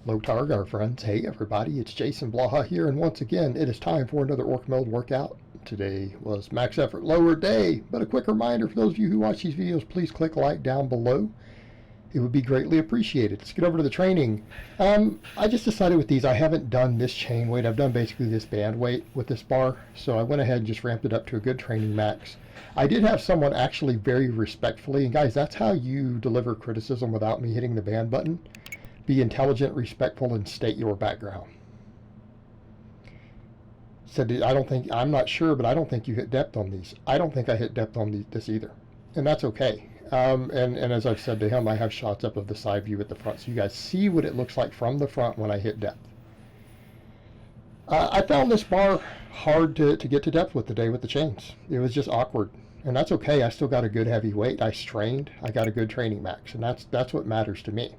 Low target, our friends. Hey everybody, it's Jason Blaha here, and once again, it is time for another Orc Meld workout. Today was max effort lower day, but a quick reminder for those of you who watch these videos, please click like down below. It would be greatly appreciated. Let's get over to the training. I just decided with these, I haven't done this chain weight. I've done basically this band weight with this bar, so I went ahead and just ramped it up to a good training max. I did have someone actually very respectfully, and guys, that's how you deliver criticism without me hitting the ban button. Be intelligent, respectful, and state your background. Said, I'm not sure, but I don't think you hit depth on these. I don't think I hit depth on this either. And that's okay. And as I've said to him, I have shots up of the side view at the front, so you guys see what it looks like from the front when I hit depth. I found this bar hard to get to depth with today with the chains. It was just awkward. And that's okay. I still got a good heavy weight. I strained. I got a good training max. And that's what matters to me.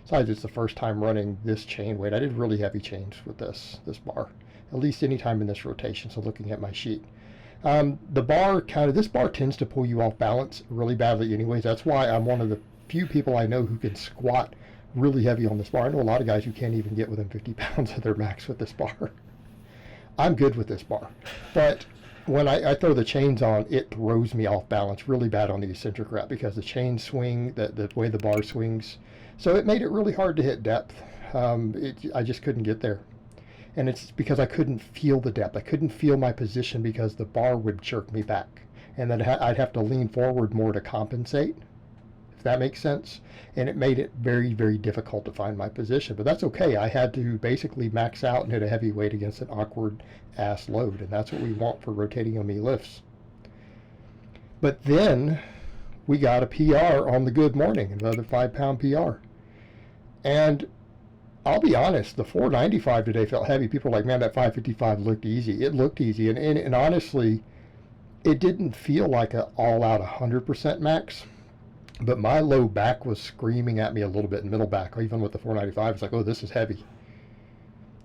Besides, it's the first time running this chain weight. I did really heavy chains with this bar, at least any time in this rotation. So looking at my sheet, the bar this bar tends to pull you off balance really badly anyways. That's why I'm one of the few people I know who can squat really heavy on this bar. I know a lot of guys who can't even get within 50 pounds of their max with this bar. I'm good with this bar, but when I throw the chains on, it throws me off balance really bad on the eccentric rep because the chains swing, the way the bar swings. So it made it really hard to hit depth. I just couldn't get there. And it's because I couldn't feel the depth. I couldn't feel my position because the bar would jerk me back. And then I'd have to lean forward more to compensate, if that makes sense. And it made it very, very difficult to find my position. But that's okay. I had to basically max out and hit a heavy weight against an awkward ass load. And that's what we want for rotating on me lifts. But then we got a PR on the good morning, another 5-pound PR. And I'll be honest, the 495 today felt heavy. People are like, man, that 555 looked easy. It looked easy. And honestly, it didn't feel like an all-out 100% max. But my low back was screaming at me a little bit, in middle back. Even with the 495, it's like, oh, this is heavy.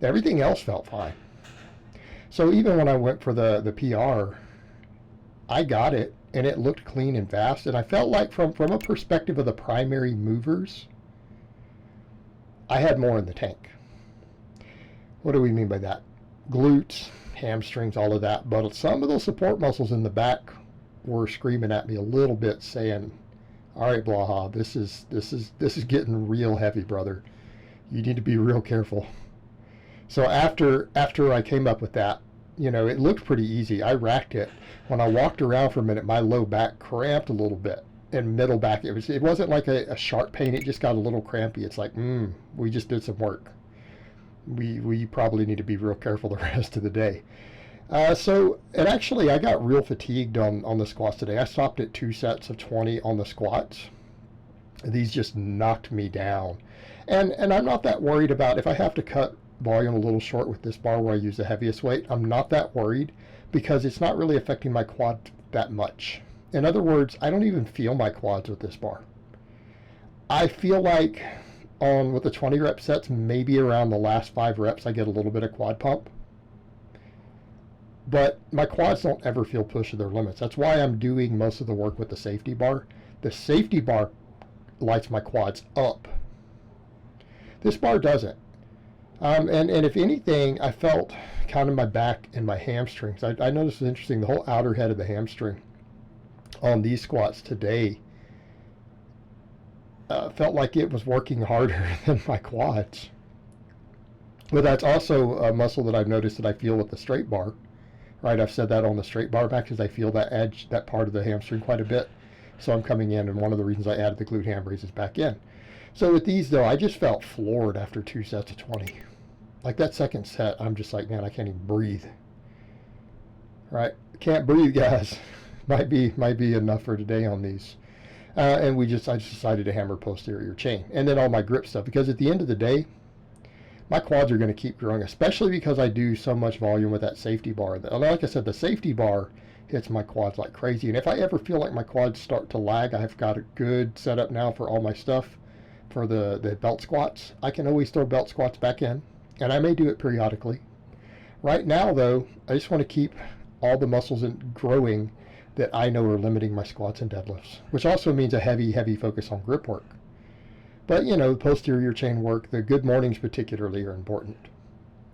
Everything else felt fine. So even when I went for the PR, I got it, and it looked clean and fast. And I felt like from a perspective of the primary movers, I had more in the tank. What do we mean by that? Glutes, hamstrings, all of that. But some of those support muscles in the back were screaming at me a little bit, saying, all right, Blaha, this is getting real heavy, brother. You need to be real careful. So after I came up with that, it looked pretty easy. I racked it. When I walked around for a minute, my low back cramped a little bit. And middle back, it wasn't like a sharp pain. It just got a little crampy. It's like, we just did some work. We probably need to be real careful the rest of the day. And actually, I got real fatigued on the squats today. I stopped at 2 sets of 20 on the squats. These just knocked me down. And I'm not that worried about if I have to cut volume a little short with this bar where I use the heaviest weight. I'm not that worried because it's not really affecting my quad that much. In other words, I don't even feel my quads with this bar. I feel like with the 20 rep sets, maybe around the last 5 reps, I get a little bit of quad pump. But my quads don't ever feel pushed to their limits. That's why I'm doing most of the work with the safety bar. The safety bar lights my quads up. This bar doesn't. And if anything, I felt kind of my back and my hamstrings. I noticed it's interesting, the whole outer head of the hamstring on these squats today felt like it was working harder than my quads. But that's also a muscle that I've noticed that I feel with the straight bar. Right, I've said that on the straight bar back because I feel that edge, that part of the hamstring quite a bit. So I'm coming in, and one of the reasons I added the glute ham raises back in. So with these though, I just felt floored after 2 sets of 20. Like that second set, I'm just like, man, I can't even breathe. Right, can't breathe, guys. Might be enough for today on these. And I just decided to hammer posterior chain. And then all my grip stuff, because at the end of the day, my quads are going to keep growing, especially because I do so much volume with that safety bar. Like I said, the safety bar hits my quads like crazy. And if I ever feel like my quads start to lag, I've got a good setup now for all my stuff for the belt squats. I can always throw belt squats back in, and I may do it periodically. Right now, though, I just want to keep all the muscles growing that I know are limiting my squats and deadlifts, which also means a heavy focus on grip work. But, you know, posterior chain work, the good mornings particularly are important.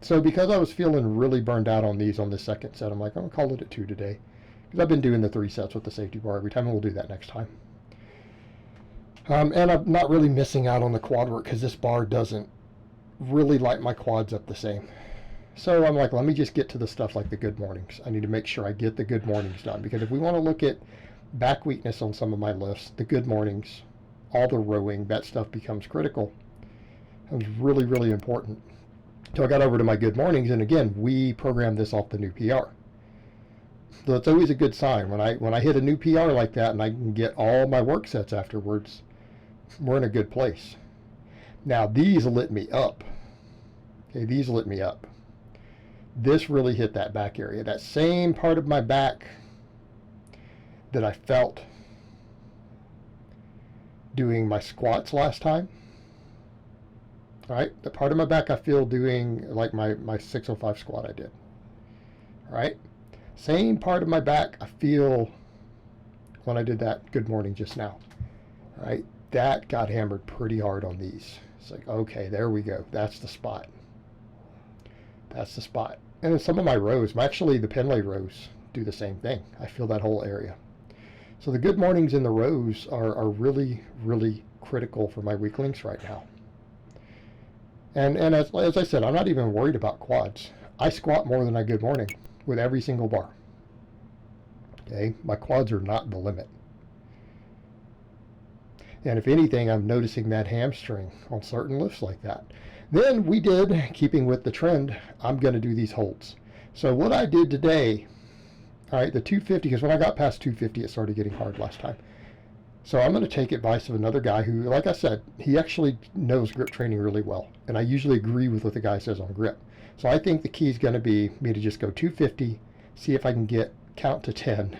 So because I was feeling really burned out on these on the second set, I'm like, I'm going to call it at 2 today. Because I've been doing the 3 sets with the safety bar every time, and we'll do that next time. And I'm not really missing out on the quad work because this bar doesn't really light my quads up the same. So I'm like, let me just get to the stuff like the good mornings. I need to make sure I get the good mornings done, because if we want to look at back weakness on some of my lifts, the good mornings, all the rowing, that stuff becomes critical. It was really, really important. So I got over to my good mornings, and again, we programmed this off the new PR. So it's always a good sign when I hit a new PR like that and I can get all my work sets afterwards. We're in a good place. Now these lit me up. Okay, these lit me up. This really hit that back area, that same part of my back that I felt doing my squats last time. All right, the part of my back I feel doing like my 605 squat I did. All right, same part of my back I feel when I did that good morning just now. All right, that got hammered pretty hard on these. It's like, okay, there we go. That's the spot. That's the spot. And then some of my rows, actually the Penlay rows, do the same thing. I feel that whole area. So the good mornings in the rows are really, really critical for my weak links right now. And as I said, I'm not even worried about quads. I squat more than I good morning with every single bar. Okay, my quads are not the limit. And if anything, I'm noticing that hamstring on certain lifts like that. Then we did, keeping with the trend, I'm going to do these holds. So what I did today, all right, the 250, because when I got past 250, it started getting hard last time. So I'm going to take advice of another guy who, like I said, he actually knows grip training really well. And I usually agree with what the guy says on grip. So I think the key is going to be me to just go 250, see if I can count to 10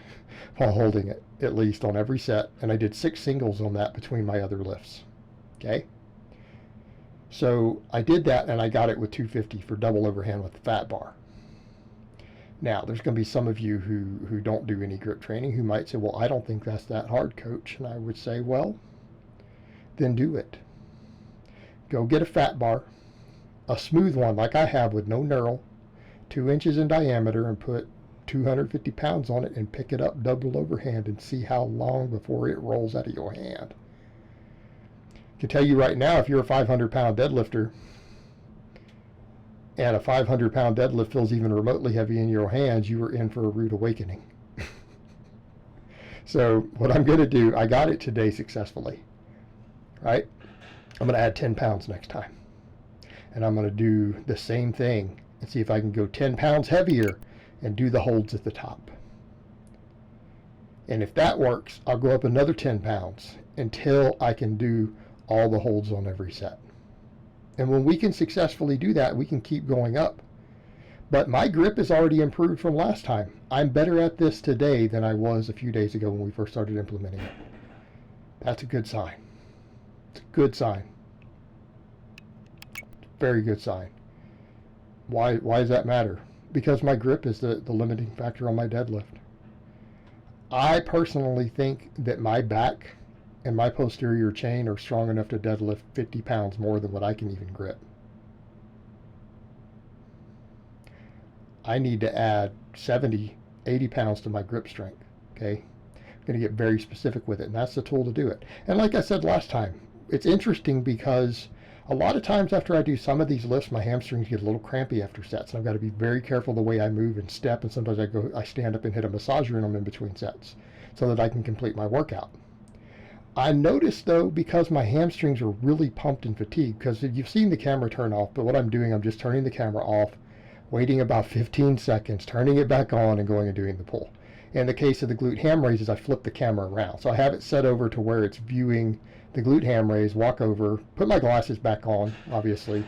while holding it, at least on every set. And I did 6 singles on that between my other lifts. Okay. So I did that, and I got it with 250 for double overhand with the fat bar. Now, there's going to be some of you who don't do any grip training who might say, well, I don't think that's that hard, coach. And I would say, well, then do it. Go get a fat bar, a smooth one like I have with no knurl, 2 inches in diameter, and put 250 pounds on it and pick it up double overhand and see how long before it rolls out of your hand. I can tell you right now, if you're a 500-pound deadlifter and a 500-pound deadlift feels even remotely heavy in your hands, you are in for a rude awakening. So what I'm going to do, I got it today successfully, right? I'm going to add 10 pounds next time. And I'm going to do the same thing and see if I can go 10 pounds heavier and do the holds at the top. And if that works, I'll go up another 10 pounds until I can do all the holds on every set. And when we can successfully do that, we can keep going up. But my grip is already improved from last time. I'm better at this today than I was a few days ago when we first started implementing it. That's a good sign. It's a good sign. Very good sign. Why does that matter? Because my grip is the limiting factor on my deadlift. I personally think that my back and my posterior chain are strong enough to deadlift 50 pounds more than what I can even grip. I need to add 70, 80 pounds to my grip strength, okay? I'm going to get very specific with it, and that's the tool to do it. And like I said last time, it's interesting because a lot of times after I do some of these lifts, my hamstrings get a little crampy after sets, and I've got to be very careful the way I move and step, and sometimes I stand up and hit a massager in them in between sets so that I can complete my workout. I noticed, though, because my hamstrings are really pumped and fatigued, because you've seen the camera turn off, but what I'm doing, I'm just turning the camera off, waiting about 15 seconds, turning it back on, and going and doing the pull. In the case of the glute ham raises, I flip the camera around. So I have it set over to where it's viewing the glute ham raise, walk over, put my glasses back on, obviously,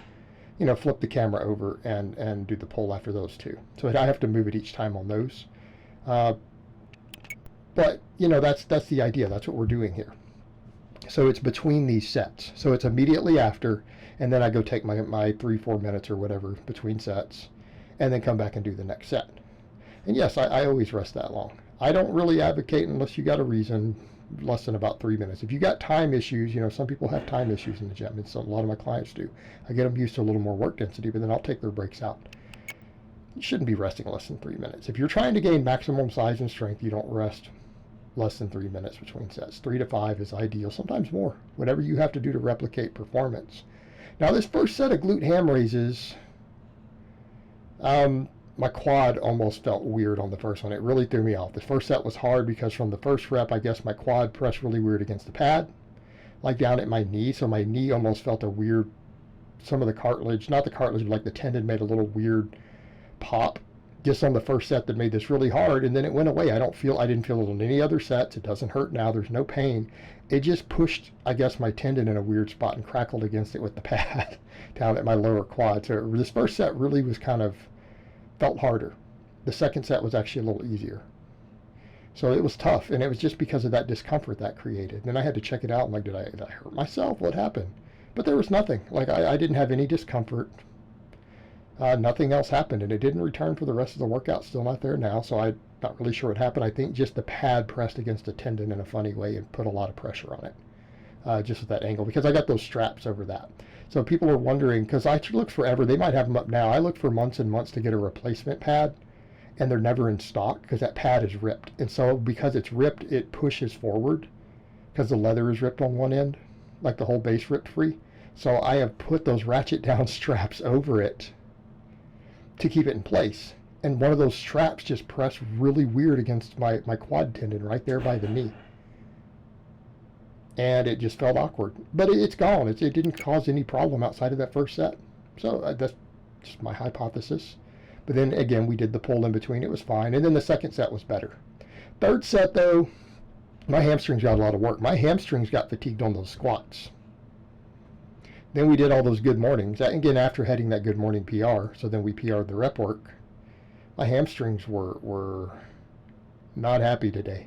flip the camera over and do the pull after those two. So I have to move it each time on those. But, that's the idea. That's what we're doing here. So it's between these sets. So it's immediately after, and then I go take my 3-4 minutes or whatever between sets, and then come back and do the next set. And yes, I always rest that long. I don't really advocate, unless you got a reason, less than about 3 minutes. If you got time issues, you know, some people have time issues in the gym, and a lot of my clients do. I get them used to a little more work density, but then I'll take their breaks out. You shouldn't be resting less than 3 minutes. If you're trying to gain maximum size and strength, you don't rest less than 3 minutes between sets. 3 to 5 is ideal, sometimes more, whatever you have to do to replicate performance. Now, this first set of glute ham raises, my quad almost felt weird on the first one. It really threw me off. The first set was hard because from the first rep, I guess my quad pressed really weird against the pad, like down at my knee. So my knee almost felt a weird, some of the cartilage, not the cartilage, but like the tendon made a little weird pop just on the first set that made this really hard. And then it went away. I didn't feel it on any other sets. It doesn't hurt now. There's no pain. It just pushed, I guess, my tendon in a weird spot and crackled against it with the pad down at my lower quad. So this first set really was felt harder. The second set was actually a little easier. So it was tough, and it was just because of that discomfort that created. And I had to check it out. I'm like, did I hurt myself? What happened? But there was nothing. Like, I didn't have any discomfort. Nothing else happened, and it didn't return for the rest of the workout. Still not there now, so I'm not really sure what happened. I think just the pad pressed against a tendon in a funny way and put a lot of pressure on it, just at that angle, because I got those straps over that. So people are wondering, because I look forever, they might have them up now. I look for months and months to get a replacement pad, and they're never in stock because that pad is ripped. And so because it's ripped, it pushes forward because the leather is ripped on one end, like the whole base ripped free. So I have put those ratchet down straps over it to keep it in place. And one of those straps just pressed really weird against my quad tendon right there by the knee. And it just felt awkward. But it's gone. It didn't cause any problem outside of that first set. So that's just my hypothesis. But then again, we did the pull in between. It was fine. And then the second set was better. Third set, though, my hamstrings got a lot of work. My hamstrings got fatigued on those squats. Then we did all those good mornings. Again, after heading that good morning PR, so then we PR'd the rep work. My hamstrings were not happy today.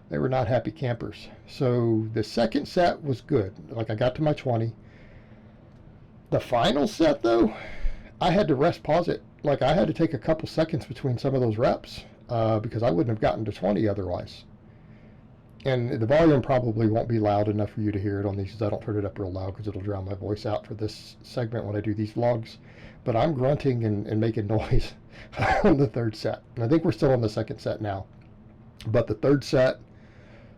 They were not happy campers. So the second set was good. Like, I got to my 20. The final set, though, I had to rest pause it. Like, I had to take a couple seconds between some of those reps because I wouldn't have gotten to 20 otherwise. And the volume probably won't be loud enough for you to hear it on these, because I don't turn it up real loud because it'll drown my voice out for this segment when I do these vlogs. But I'm grunting and making noise on the third set. And I think we're still on the second set now. But the third set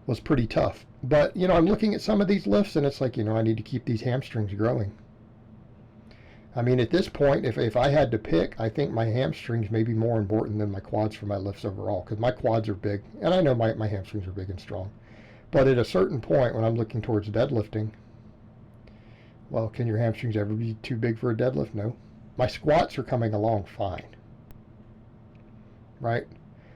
was pretty tough. But, you know, I'm looking at some of these lifts, and it's like, you know, I need to keep these hamstrings growing. I mean, at this point, if I had to pick, I think my hamstrings may be more important than my quads for my lifts overall, because my quads are big, and I know my hamstrings are big and strong. But at a certain point, when I'm looking towards deadlifting, well, can your hamstrings ever be too big for a deadlift? No. My squats are coming along fine, right?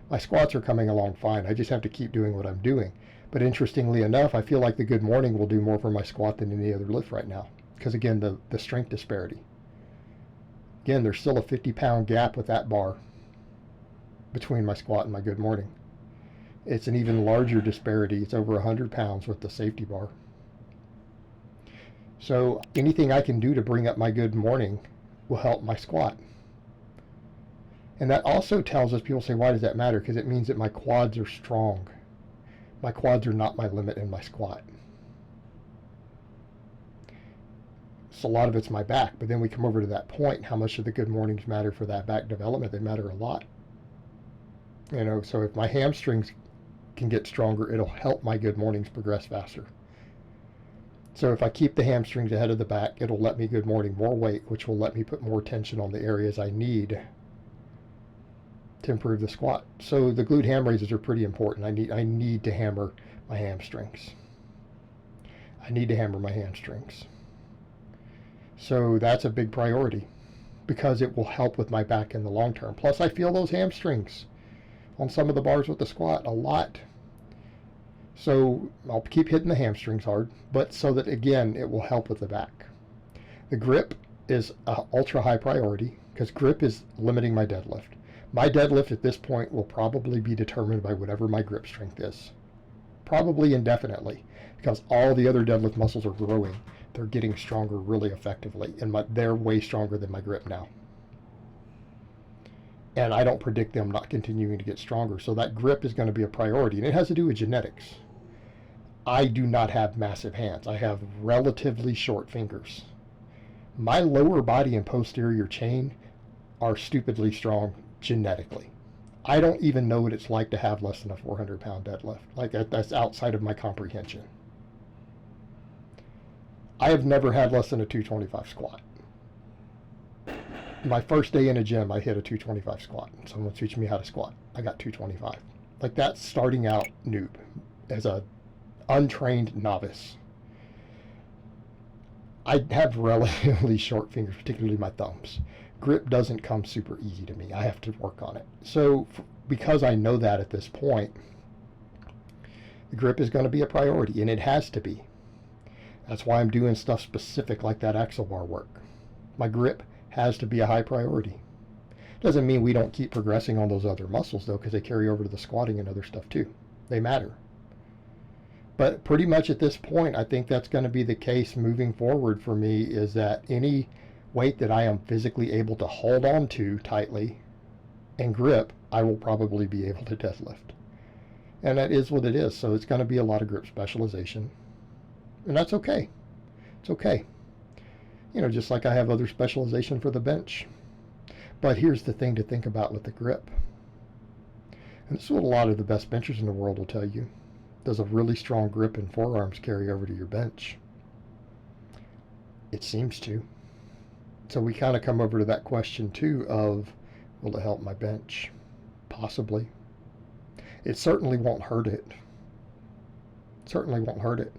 My squats are coming along fine. I just have to keep doing what I'm doing. But interestingly enough, I feel like the good morning will do more for my squat than any other lift right now. Because again, the strength disparity. Again, there's still a 50-pound gap with that bar between my squat and my good morning. It's an even larger disparity. It's over 100 pounds with the safety bar. So anything I can do to bring up my good morning will help my squat. And that also tells us, people say, why does that matter? Because it means that my quads are strong. My quads are not my limit in my squat. So a lot of it's my back, but then we come over to that point, how much do the good mornings matter for that back development? They matter a lot. You know, so if my hamstrings can get stronger, it'll help my good mornings progress faster. So if I keep the hamstrings ahead of the back, it'll let me good morning more weight, which will let me put more tension on the areas I need to improve the squat. So the glute ham raises are pretty important. I need to hammer my hamstrings. I need to hammer my hamstrings. So that's a big priority because it will help with my back in the long term. Plus, I feel those hamstrings on some of the bars with the squat a lot. So I'll keep hitting the hamstrings hard, but so that, again, it will help with the back. The grip is an ultra high priority because grip is limiting my deadlift. My deadlift at this point will probably be determined by whatever my grip strength is. Probably indefinitely, because all the other deadlift muscles are growing. They're getting stronger really effectively, and they're way stronger than my grip now. And I don't predict them not continuing to get stronger. So that grip is going to be a priority, and it has to do with genetics. I do not have massive hands. I have relatively short fingers. My lower body and posterior chain are stupidly strong genetically. I don't even know what it's like to have less than a 400-pound deadlift. Like, that's outside of my comprehension. I have never had less than a 225 squat. My first day in a gym, I hit a 225 squat. Someone teaching me how to squat. I got 225. Like, that's starting out noob as a untrained novice. I have relatively short fingers, particularly my thumbs. Grip doesn't come super easy to me. I have to work on it. So because I know that at this point, the grip is going to be a priority, and it has to be. That's why I'm doing stuff specific like that axle bar work. My grip has to be a high priority. Doesn't mean we don't keep progressing on those other muscles, though, because they carry over to the squatting and other stuff too. They matter. But pretty much at this point, I think that's going to be the case moving forward for me, is that any weight that I am physically able to hold on to tightly and grip, I will probably be able to deadlift. And that is what it is. So it's going to be a lot of grip specialization. And that's okay. It's okay. You know, just like I have other specialization for the bench. But here's the thing to think about with the grip. And this is what a lot of the best benchers in the world will tell you. Does a really strong grip and forearms carry over to your bench? It seems to. So we kind of come over to that question too of, will it help my bench? Possibly. It certainly won't hurt it. Certainly won't hurt it.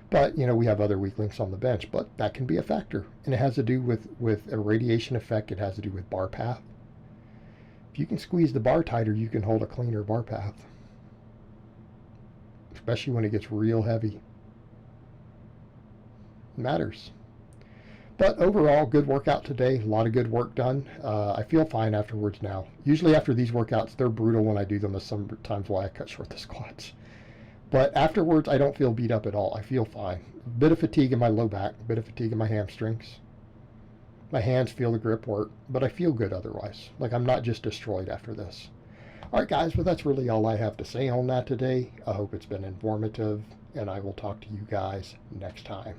But, you know, we have other weak links on the bench, but that can be a factor. And it has to do with a radiation effect. It has to do with bar path. If you can squeeze the bar tighter, you can hold a cleaner bar path. Especially when it gets real heavy. It matters. But overall, good workout today. A lot of good work done. I feel fine afterwards now. Usually after these workouts, they're brutal when I do them. That's sometimes why I cut short the squats. But afterwards, I don't feel beat up at all. I feel fine. A bit of fatigue in my low back, a bit of fatigue in my hamstrings. My hands feel the grip work, but I feel good otherwise. Like, I'm not just destroyed after this. All right, guys, well, that's really all I have to say on that today. I hope it's been informative, and I will talk to you guys next time.